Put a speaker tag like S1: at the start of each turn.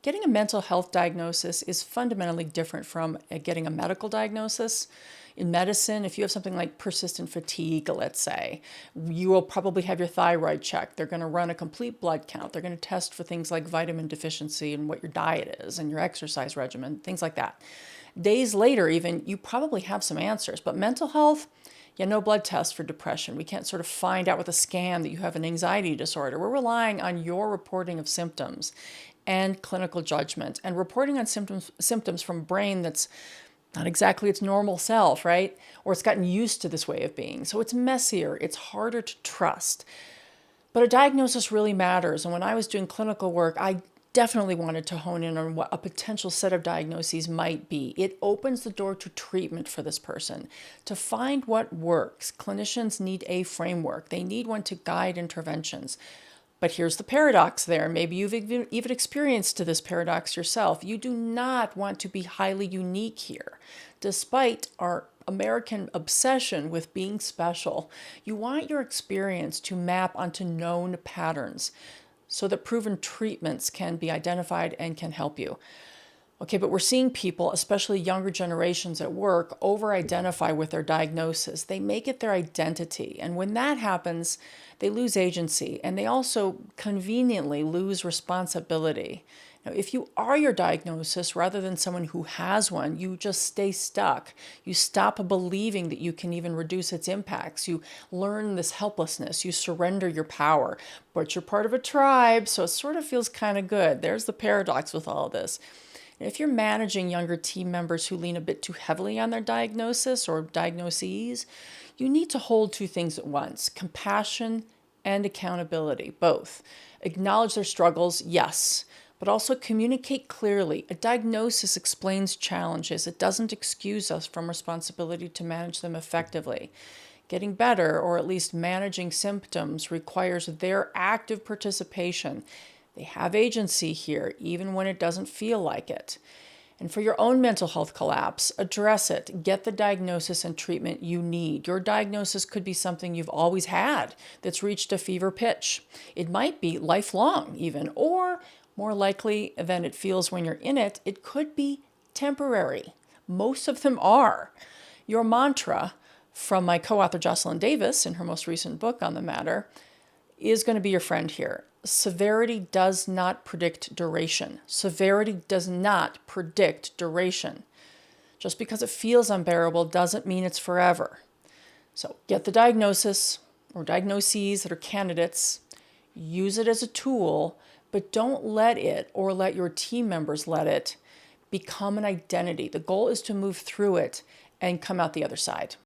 S1: Getting a mental health diagnosis is fundamentally different from getting a medical diagnosis. In medicine, if you have something like persistent fatigue, let's say, you will probably have your thyroid checked. They're going to run a complete blood count. They're going to test for things like vitamin deficiency and what your diet is and your exercise regimen, things like that. Days later, even, you probably have some answers. But mental health, yeah, no blood test for depression. We can't sort of find out with a scan that you have an anxiety disorder. We're relying on your reporting of symptoms and clinical judgment and reporting on symptoms from a brain that's not exactly its normal self, right? Or it's gotten used to this way of being. So it's messier, it's harder to trust. But a diagnosis really matters. And when I was doing clinical work, I definitely wanted to hone in on what a potential set of diagnoses might be. It opens the door to treatment for this person. To find what works, clinicians need a framework. They need one to guide interventions. But here's the paradox there. Maybe you've even experienced this paradox yourself. You do not want to be highly unique here. Despite our American obsession with being special, you want your experience to map onto known patterns so that proven treatments can be identified and can help you. Okay, but we're seeing people, especially younger generations at work, over-identify with their diagnosis. They make it their identity. And when that happens, they lose agency and they also conveniently lose responsibility. Now, if you are your diagnosis rather than someone who has one, you just stay stuck. You stop believing that you can even reduce its impacts. You learn this helplessness. You surrender your power. But you're part of a tribe, so it sort of feels kind of good. There's the paradox with all of this. If you're managing younger team members who lean a bit too heavily on their diagnosis or diagnoses, you need to hold two things at once: compassion and accountability, both. Acknowledge their struggles, yes, but also communicate clearly. A diagnosis explains challenges. It doesn't excuse us from responsibility to manage them effectively. Getting better, or at least managing symptoms, requires their active participation. They have agency here, even when it doesn't feel like it. And for your own mental health collapse, address it. Get the diagnosis and treatment you need. Your diagnosis could be something you've always had that's reached a fever pitch. It might be lifelong even, or more likely than it feels when you're in it, it could be temporary. Most of them are. Your mantra, from my co-author Jocelyn Davis in her most recent book on the matter, is going to be your friend here. Severity does not predict duration. Severity does not predict duration. Just because it feels unbearable doesn't mean it's forever. So get the diagnosis or diagnoses that are candidates. Use it as a tool, but don't let it, or let your team members let it, become an identity. The goal is to move through it and come out the other side.